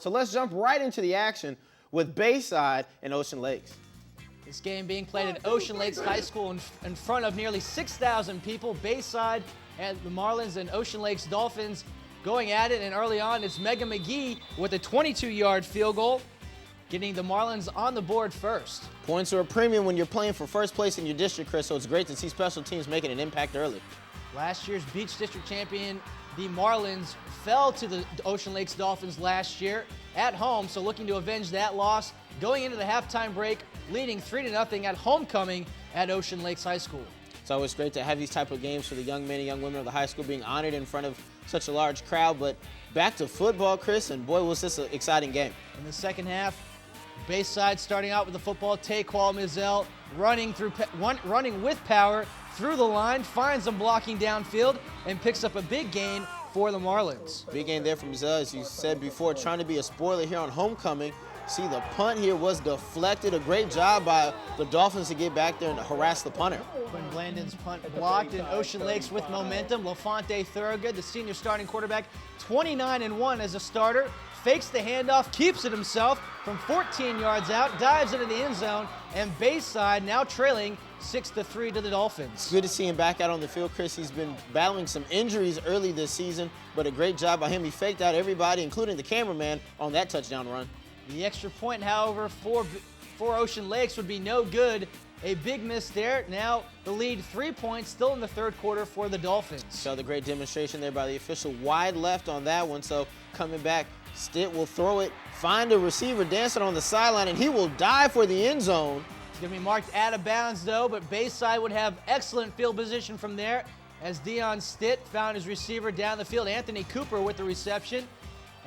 So let's jump right into the action with Bayside and Ocean Lakes. This game being played at Ocean Lakes High School in front of nearly 6,000 people. Bayside and the Marlins and Ocean Lakes Dolphins going at it, and early on it's Megan McGee with a 22-yard field goal, getting the Marlins on the board first. Points are a premium when you're playing for first place in your district, Chris, so it's great to see special teams making an impact early. Last year's Beach District champion, the Marlins, fell to the Ocean Lakes Dolphins last year at home, so looking to avenge that loss, going into the halftime break, leading 3-0 at homecoming at Ocean Lakes High School. It's always great to have these type of games for the young men and young women of the high school being honored in front of such a large crowd. But back to football, Chris, and boy, was this an exciting game. In the second half, Bayside starting out with the football. Taqual Mizell running with power through the line, finds them blocking downfield, and picks up a big gain for the Marlins. Big gain there from Mizell, as you said before, trying to be a spoiler here on homecoming. See, the punt here was deflected. A great job by the Dolphins to get back there and harass the punter. When Blandon's punt blocked, in Ocean Lakes with momentum, LaFonte Thorogood, the senior starting quarterback, 29-1 as a starter, fakes the handoff, keeps it himself from 14 yards out, dives into the end zone, and Bayside now trailing 6-3 to the Dolphins. It's good to see him back out on the field, Chris. He's been battling some injuries early this season, but a great job by him. He faked out everybody, including the cameraman, on that touchdown run. The extra point, however, for Ocean Lakes would be no good. A big miss there. Now the lead 3 points still in the third quarter for the Dolphins. So the great demonstration there by the official. Wide left on that one. So coming back, Stitt will throw it, find a receiver dancing on the sideline, and he will dive for the end zone. It's going to be marked out of bounds, though, but Bayside would have excellent field position from there as Dion Stitt found his receiver down the field. Anthony Cooper with the reception.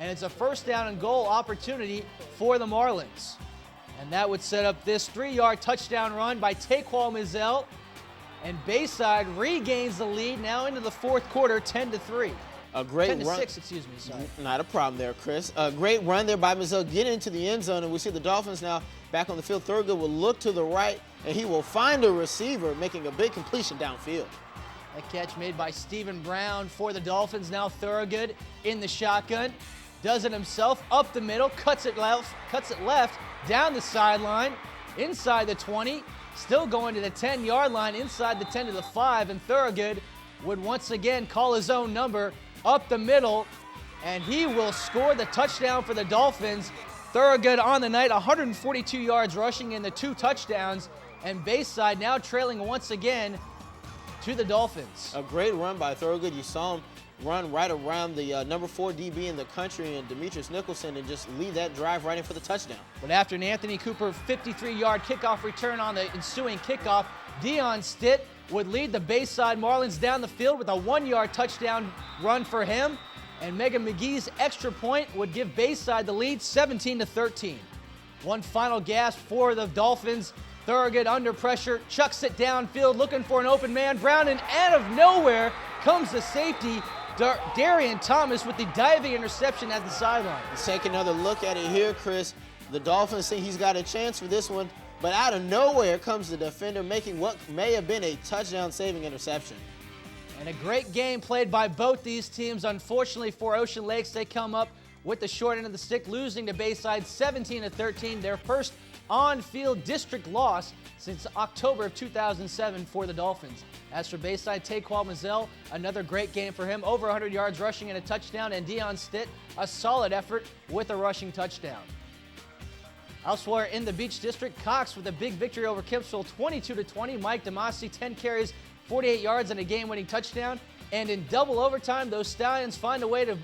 And it's a first down and goal opportunity for the Marlins. And that would set up this 3-yard touchdown run by Taqual Mizell. And Bayside regains the lead now into the fourth quarter, 10-3. A great 10-6, excuse me, sorry. Not a problem there, Chris. A great run there by Mizell, get into the end zone, and we see the Dolphins now back on the field. Thurgood will look to the right, and he will find a receiver, making a big completion downfield. A catch made by Stephen Brown for the Dolphins. Now Thurgood in the shotgun. Does it himself, up the middle, cuts it left, down the sideline, inside the 20, still going to the 10-yard line, inside the 10 to the 5, and Thurgood would once again call his own number up the middle, and he will score the touchdown for the Dolphins. Thurgood on the night, 142 yards rushing in the 2 touchdowns, and Bayside now trailing once again to the Dolphins. A great run by Thurgood. You saw him run right around the number 4 DB in the country and Demetrius Nicholson and just lead that drive right in for the touchdown. But after an Anthony Cooper 53-yard kickoff return on the ensuing kickoff, Dion Stitt would lead the Bayside Marlins down the field with a 1-yard touchdown run for him. And Megan McGee's extra point would give Bayside the lead 17-13. One final gasp for the Dolphins. Thurgood under pressure, chucks it downfield, looking for an open man. Brown, and out of nowhere comes the safety, Darian Thomas, with the diving interception at the sideline. Let's take another look at it here, Chris. The Dolphins think he's got a chance for this one, but out of nowhere comes the defender, making what may have been a touchdown-saving interception. And a great game played by both these teams. Unfortunately for Ocean Lakes, they come up with the short end of the stick, losing to Bayside 17-13, their first on-field district loss since October of 2007 for the Dolphins. As for Bayside, Taqual Mizell, another great game for him, over 100 yards rushing and a touchdown, and Dion Stitt, a solid effort with a rushing touchdown. Elsewhere in the Beach District, Cox with a big victory over Kempsville, 22-20. Mike DeMasi, 10 carries, 48 yards, and a game-winning touchdown. And in double overtime, those Stallions find a way to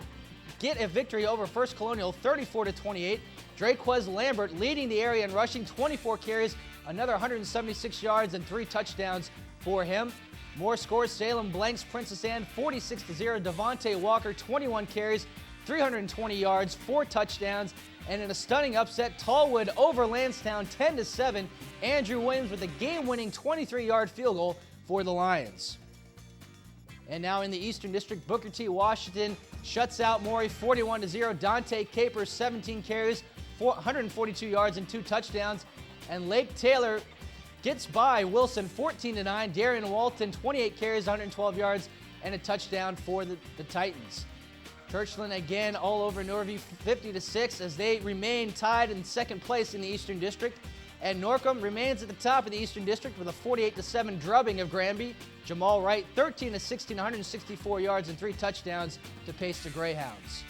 get a victory over First Colonial, 34-28. Draquez Lambert leading the area in rushing, 24 carries, another 176 yards, and 3 touchdowns for him. More scores, Salem blanks Princess Anne 46-0. Devontae Walker, 21 carries, 320 yards, 4 touchdowns. And in a stunning upset, Tallwood over Lansdowne 10-7. Andrew Williams with a game-winning 23-yard field goal for the Lions. And now in the Eastern District, Booker T. Washington shuts out Maury 41-0. Dante Capers, 17 carries, 142 yards, and 2 touchdowns. And Lake Taylor gets by Wilson 14-9. Darian Walton, 28 carries, 112 yards, and a touchdown for the Titans. Churchland again all over Norview, 50-6, as they remain tied in second place in the Eastern District. And Norcom remains at the top of the Eastern District with a 48-7 drubbing of Granby. Jamal Wright, 13-16, 164 yards and 3 touchdowns to pace the Greyhounds.